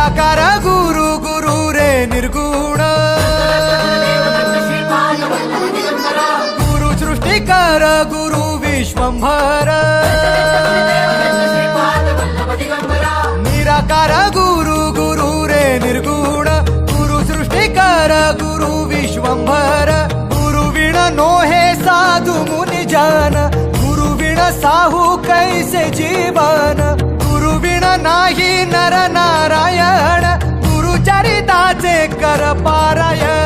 निराकार गुरु गुरु रे निर्गुण गुरु सृष्टिकर गुरु विश्वंभर निराकार गुरु गुरु रे निर्गुण गुरु सृष्टिकर गुरु विश्वंभर गुरु विण नोहे साधु मुनि जन गुरु विण साहू कैसे जीवन गुरु विण नाही नर नारायण गुरु चरिताचे कर पारायण